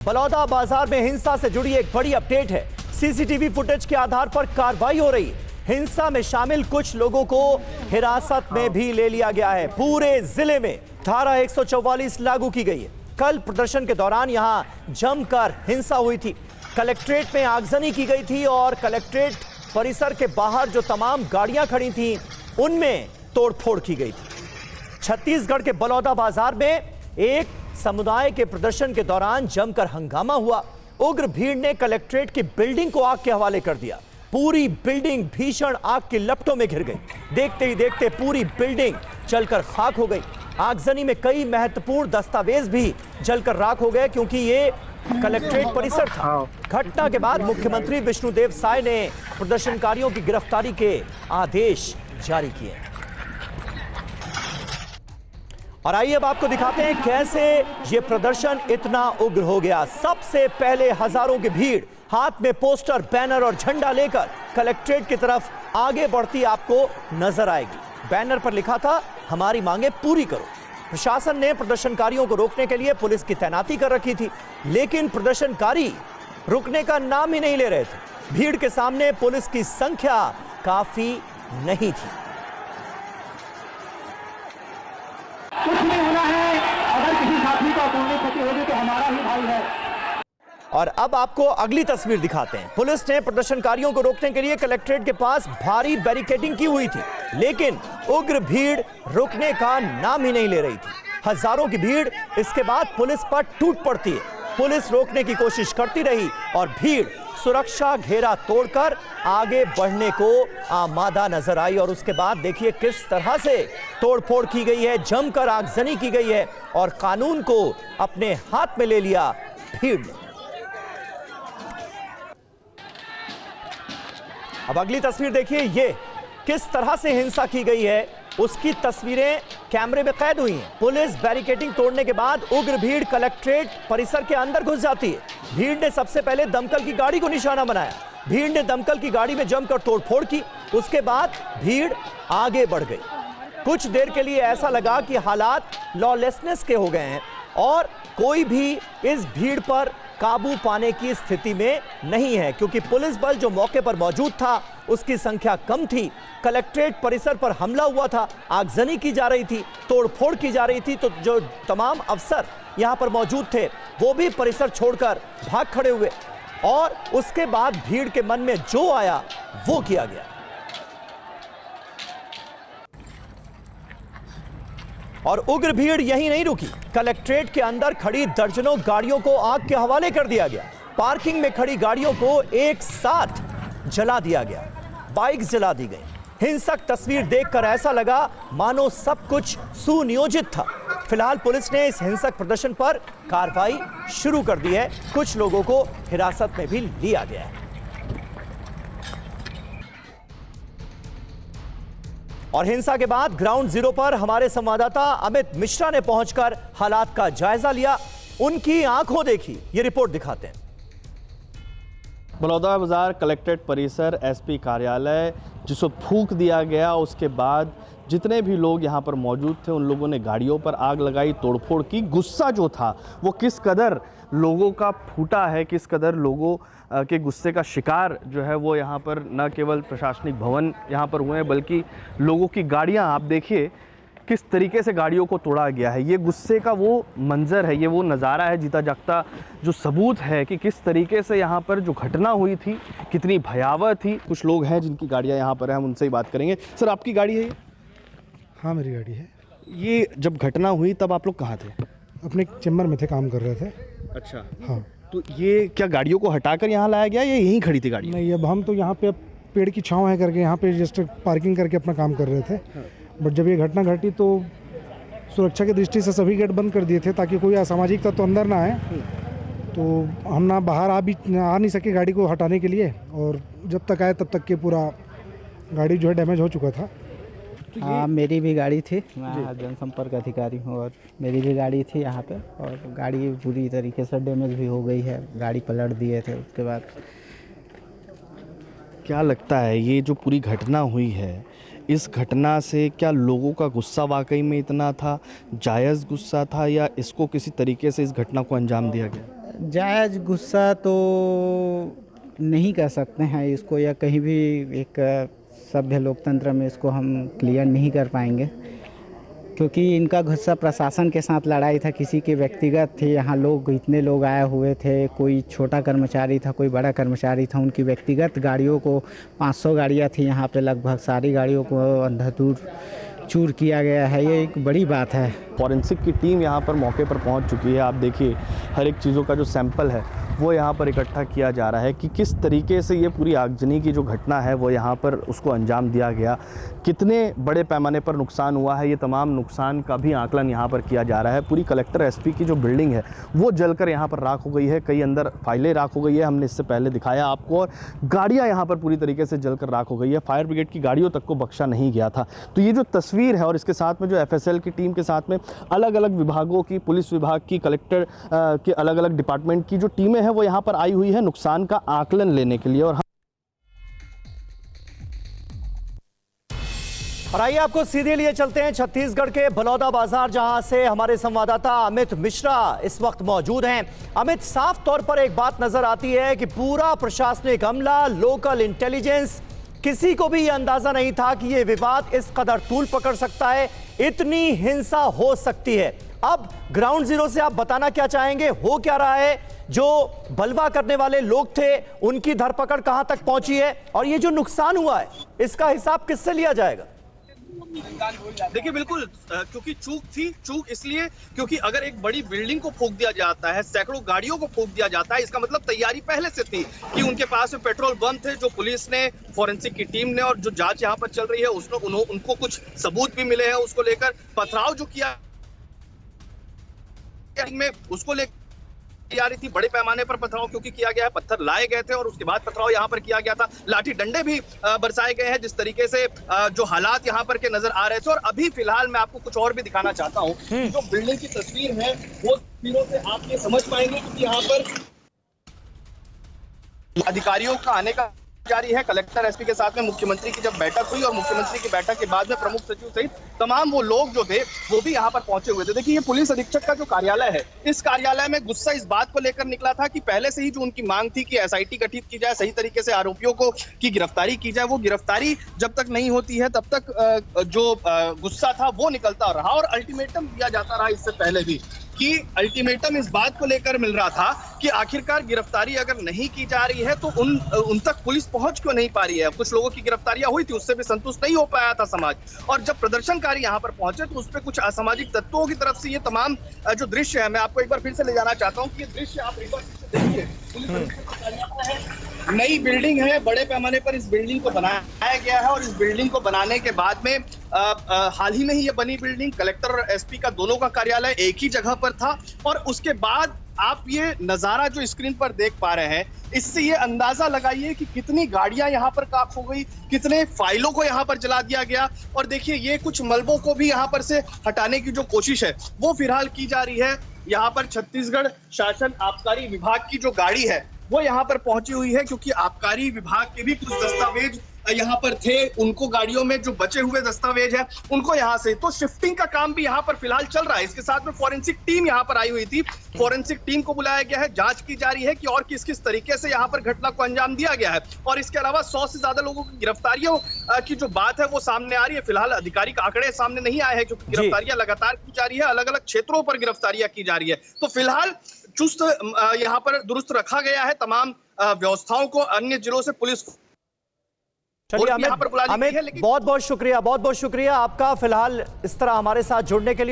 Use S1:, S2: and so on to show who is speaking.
S1: बलौदा बाजार में हिंसा से जुड़ी एक बड़ी अपडेट है। सीसीटीवी फुटेज के आधार पर कार्रवाई हो रही है। हिंसा में शामिल कुछ लोगों को हिरासत में भी ले लिया गया है। पूरे जिले में धारा 144 लागू की गई है। कल प्रदर्शन के दौरान यहां जमकर हिंसा हुई थी। कलेक्ट्रेट में आगजनी की गई थी और कलेक्ट्रेट परिसर के बाहर जो तमाम गाड़ियां खड़ी थी उनमें तोड़फोड़ की गई थी। छत्तीसगढ़ के बलौदा बाजार में एक समुदाय के प्रदर्शन के दौरान जमकर हंगामा हुआ। उग्र भीड़ ने कलेक्ट्रेट की बिल्डिंग को आग के हवाले कर दिया। पूरी बिल्डिंग भीषण आग की लपटों में घिर गई। देखते ही देखते पूरी बिल्डिंग जलकर खाक हो गई। आगजनी में कई महत्वपूर्ण दस्तावेज भी जलकर राख हो गए क्योंकि ये कलेक्ट्रेट परिसर था। घटना के बाद मुख्यमंत्री विष्णुदेव साय ने प्रदर्शनकारियों की गिरफ्तारी के आदेश जारी किए। और आइए अब आपको दिखाते हैं कैसे ये प्रदर्शन इतना उग्र हो गया। सबसे पहले हजारों की भीड़ हाथ में पोस्टर, बैनर और झंडा लेकर कलेक्ट्रेट की तरफ आगे बढ़ती आपको नजर आएगी। बैनर पर लिखा था, हमारी मांगे पूरी करो। प्रशासन ने प्रदर्शनकारियों को रोकने के लिए पुलिस की तैनाती कर रखी थी, लेकिन प्रदर्शनकारी रुकने का नाम ही नहीं ले रहे थे। भीड़ के सामने पुलिस की संख्या काफी नहीं थी।
S2: कुछ नहीं होना है, अगर किसी साथी को अपूर्ण क्षति होगी तो हमारा ही भाई है।
S1: और अब आपको अगली तस्वीर दिखाते हैं। पुलिस ने प्रदर्शनकारियों को रोकने के लिए कलेक्ट्रेट के पास भारी बैरिकेडिंग की हुई थी, लेकिन उग्र भीड़ रुकने का नाम ही नहीं ले रही थी। हजारों की भीड़ इसके बाद पुलिस पर टूट पड़ती है। पुलिस रोकने की कोशिश करती रही और भीड़ सुरक्षा घेरा तोड़कर आगे बढ़ने को आमादा नजर आई। और उसके बाद देखिए किस तरह से तोड़फोड़ की गई है, जमकर आगजनी की गई है और कानून को अपने हाथ में ले लिया भीड़ ने। अब अगली तस्वीर देखिए, ये किस तरह से हिंसा की गई है उसकी तस्वीरें कैमरे में कैद हुई हैं। पुलिस बैरिकेडिंग तोड़ने के बाद उग्र भीड़ कलेक्ट्रेट परिसर के अंदर घुस जाती है। भीड़ ने सबसे पहले दमकल की गाड़ी को निशाना बनाया। भीड़ ने दमकल की गाड़ी में जमकर तोड़फोड़ की। उसके बाद भीड़ आगे बढ़ गई। कुछ देर के लिए ऐसा लगा कि हालात लॉलेसनेस के हो गए हैं और कोई भी इस भीड़ पर काबू पाने की स्थिति में नहीं है, क्योंकि पुलिस बल जो मौके पर मौजूद था उसकी संख्या कम थी। कलेक्ट्रेट परिसर पर हमला हुआ था, आगजनी की जा रही थी, तोड़फोड़ की जा रही थी, तो जो तमाम अफसर यहां पर मौजूद थे वो भी परिसर छोड़कर भाग खड़े हुए और उसके बाद भीड़ के मन में जो आया वो किया गया। और उग्र भीड़ यहीं नहीं रुकी। कलेक्ट्रेट के अंदर खड़ी दर्जनों गाड़ियों को आग के हवाले कर दिया गया। पार्किंग में खड़ी गाड़ियों को एक साथ जला दिया गया, बाइक्स जला दी गई। हिंसक तस्वीर देखकर ऐसा लगा मानो सब कुछ सुनियोजित था। फिलहाल पुलिस ने इस हिंसक प्रदर्शन पर कार्रवाई शुरू कर दी है। कुछ लोगों को हिरासत में भी लिया गया है। और हिंसा के बाद ग्राउंड जीरो पर हमारे संवाददाता अमित मिश्रा ने पहुंचकर हालात का जायजा लिया। उनकी आंखों देखी ये रिपोर्ट दिखाते हैं।
S3: बलौदा बाजार कलेक्ट्रेट परिसर, एसपी कार्यालय जिसको फूंक दिया गया, उसके बाद जितने भी लोग यहाँ पर मौजूद थे उन लोगों ने गाड़ियों पर आग लगाई, तोड़फोड़ की। गुस्सा जो था वो किस कदर लोगों का फूटा है, किस कदर लोगों के गुस्से का शिकार जो है वो यहाँ पर न केवल प्रशासनिक भवन यहाँ पर हुए हैं बल्कि लोगों की गाड़ियाँ आप देखिए किस तरीके से गाड़ियों को तोड़ा गया है। ये गुस्से का वो मंजर है, ये वो नज़ारा है, जीता जागता जो सबूत है कि किस तरीके से यहाँ पर जो घटना हुई थी कितनी भयावह थी। कुछ लोग हैं जिनकी गाड़ियाँ यहाँ पर हैं, हम उनसे ही बात करेंगे। सर, आपकी गाड़ी है ये?
S4: हाँ, मेरी गाड़ी है।
S3: ये जब घटना हुई तब आप लोग कहाँ थे?
S4: अपने चैम्बर में थे, काम कर रहे थे।
S3: अच्छा,
S4: हाँ।
S3: तो ये क्या गाड़ियों को हटाकर यहाँ लाया गया या यहीं खड़ी थी गाड़ी?
S4: नहीं, अब हम तो यहाँ पे पेड़ की छांव है करके यहाँ पे जस्ट पार्किंग करके अपना काम कर रहे थे। हाँ। बट जब ये घटना घटी तो सुरक्षा की दृष्टि से सभी गेट बंद कर दिए थे ताकि कोई असामाजिक तत्व तो अंदर ना आए। तो हम ना बाहर आ नहीं सके गाड़ी को हटाने के लिए, और जब तक आए तब तक के पूरा गाड़ी जो है डैमेज हो चुका था।
S5: तो हाँ, मेरी भी गाड़ी थी। मैं जनसंपर्क अधिकारी हूँ और मेरी भी गाड़ी थी यहाँ पे, और गाड़ी पूरी तरीके से डैमेज भी हो गई है। गाड़ी पलट दिए थे। उसके बाद
S3: क्या लगता है ये जो पूरी घटना हुई है, इस घटना से क्या लोगों का गुस्सा वाकई में इतना था, जायज़ गुस्सा था, या इसको किसी तरीके से इस घटना को अंजाम दिया गया?
S5: जायज़ गुस्सा तो नहीं कह सकते हैं इसको, या कहीं भी एक सभ्य लोकतंत्र में इसको हम क्लियर नहीं कर पाएंगे, क्योंकि इनका गुस्सा प्रशासन के साथ लड़ाई था, किसी के व्यक्तिगत थे। यहाँ लोग इतने लोग आए हुए थे, कोई छोटा कर्मचारी था, कोई बड़ा कर्मचारी था, उनकी व्यक्तिगत गाड़ियों को 500 गाड़ियाँ थी यहाँ पे, लगभग सारी गाड़ियों को अंधाधुंध चूर किया गया है। ये एक बड़ी बात है।
S3: फॉरेंसिक की टीम यहाँ पर मौके पर पहुँच चुकी है। आप देखिए हर एक चीज़ों का जो सैंपल है वो यहाँ पर इकट्ठा किया जा रहा है कि किस तरीके से ये पूरी आगजनी की जो घटना है वो यहाँ पर उसको अंजाम दिया गया, कितने बड़े पैमाने पर नुकसान हुआ है, ये तमाम नुकसान का भी आकलन यहाँ पर किया जा रहा है। पूरी कलेक्टर एसपी की जो बिल्डिंग है वो जलकर यहाँ पर राख हो गई है, कई अंदर फाइलें राख हो गई है, हमने इससे पहले दिखाया आपको, और गाड़ियाँ यहाँ पर पूरी तरीके से जलकर राख हो गई है। फायर ब्रिगेड की गाड़ियों तक को बख्शा नहीं गया था। तो ये जो तस्वीर है और इसके साथ में जो FSL की टीम के साथ में अलग अलग विभागों की, पुलिस विभाग की, कलेक्टर के अलग अलग डिपार्टमेंट की जो टीमें हैं वो यहाँ पर आई हुई है नुकसान का आकलन लेने के लिए।
S1: और आइए आपको सीधे लिए चलते हैं छत्तीसगढ़ के बलौदा बाजार, जहां से हमारे संवाददाता अमित मिश्रा इस वक्त मौजूद हैं। अमित, साफ तौर पर एक बात नजर आती है कि पूरा प्रशासनिक अमला, लोकल इंटेलिजेंस, किसी को भी यह अंदाजा नहीं था कि यह विवाद इस कदर तूल पकड़ सकता है, इतनी हिंसा हो सकती है। अब ग्राउंड जीरो से आप बताना क्या चाहेंगे, हो क्या रहा है? जो बलवा करने वाले लोग थे उनकी धरपकड़ कहां तक पहुंची है, और ये जो नुकसान हुआ है इसका हिसाब किससे लिया जाएगा?
S6: देखिए बिल्कुल, क्योंकि चूक इसलिए क्योंकि अगर एक बड़ी बिल्डिंग को फूंक दिया जाता है, सैकड़ों गाड़ियों को फूंक दिया जाता है, इसका मतलब तैयारी पहले से थी कि उनके पास में पेट्रोल बम थे, जो पुलिस ने, फॉरेंसिक की टीम ने, और जो जांच यहाँ पर चल रही है उसमें उनको कुछ सबूत भी मिले हैं। उसको लेकर पथराव जो किया में उसको लेकर आ रही थी, बड़े पैमाने पर पथराव क्योंकि किया गया है, पत्थर लाए गए थे और उसके बाद पथराव यहाँ पर किया गया था, लाठी डंडे भी बरसाए गए हैं, जिस तरीके से जो हालात यहाँ पर के नजर आ रहे थे। और अभी फिलहाल मैं आपको कुछ और भी दिखाना चाहता हूँ। जो बिल्डिंग की तस्वीर है वो तस्वीरों से आप ये समझ पाएंगे कि यहाँ पर अधिकारियों का आने का जारी है। कलेक्टर एसपी के साथ में मुख्यमंत्री की जब बैठक हुई और मुख्यमंत्री की बैठक के बाद में प्रमुख सचिव सहित तमाम वो लोग जो थे वो भी यहाँ पर पहुंचे हुए थे। देखिए ये पुलिस अधीक्षक का जो कार्यालय है, इस कार्यालय में गुस्सा इस बात को लेकर निकला था कि पहले से ही जो उनकी मांग थी कि SIT गठित की जाए, सही तरीके से आरोपियों को की गिरफ्तारी की जाए, वो गिरफ्तारी जब तक नहीं होती है तब तक जो गुस्सा था वो निकलता रहा। और अल्टीमेटम दिया जाता रहा इससे पहले भी, कि अल्टीमेटम इस बात को लेकर मिल रहा था कि आखिरकार गिरफ्तारी अगर नहीं की जा रही है तो उन तक पुलिस पहुंच क्यों नहीं पा रही है। कुछ लोगों की गिरफ्तारियां हुई थी, उससे भी संतुष्ट नहीं हो पाया था समाज, और जब प्रदर्शनकारी यहां पर पहुंचे तो उस पर कुछ असामाजिक तत्वों की तरफ से ये तमाम जो दृश्य है, मैं आपको एक बार फिर से ले जाना चाहता हूँ कि ये दृश्य आप एक बार देखिए। नई बिल्डिंग है, बड़े पैमाने पर इस बिल्डिंग को बनाया गया है, और इस बिल्डिंग को बनाने के बाद में हाल ही में ही ये बनी बिल्डिंग, कलेक्टर और एसपी का दोनों का कार्यालय एक ही जगह पर था। और उसके बाद आप ये नजारा जो स्क्रीन पर देख पा रहे हैं, इससे ये अंदाजा लगाइए कि कितनी गाड़ियां यहाँ पर खाक हो गई, कितने फाइलों को यहाँ पर जला दिया गया। और देखिए ये कुछ मलबों को भी यहाँ पर से हटाने की जो कोशिश है वो फिलहाल की जा रही है। यहाँ पर छत्तीसगढ़ शासन आबकारी विभाग की जो गाड़ी है वो यहाँ पर पहुंची हुई है, क्योंकि आबकारी विभाग के भी कुछ दस्तावेज यहाँ पर थे, उनको गाड़ियों में जो बचे हुए दस्तावेज हैं उनको यहाँ से, तो शिफ्टिंग का काम भी यहाँ पर फिलहाल चल रहा है। इसके साथ में फॉरेंसिक टीम यहाँ पर आई हुई थी, फॉरेंसिक टीम को बुलाया गया है, जांच की जा रही है कि और किस किस तरीके से यहाँ पर घटना को अंजाम दिया गया है। और इसके अलावा 100 से ज्यादा लोगों की गिरफ्तारियों की जो बात है वो सामने आ रही है। फिलहाल आधिकारिक आंकड़े सामने नहीं आए हैं, क्योंकि गिरफ्तारियां लगातार की जा रही है, अलग अलग क्षेत्रों पर गिरफ्तारियां की जा रही है। तो फिलहाल चुस्त यहाँ पर दुरुस्त रखा गया है तमाम व्यवस्थाओं को, अन्य जिलों से पुलिस।
S1: चलिए अमित, बहुत बहुत शुक्रिया आपका फिलहाल इस तरह हमारे साथ जुड़ने के लिए।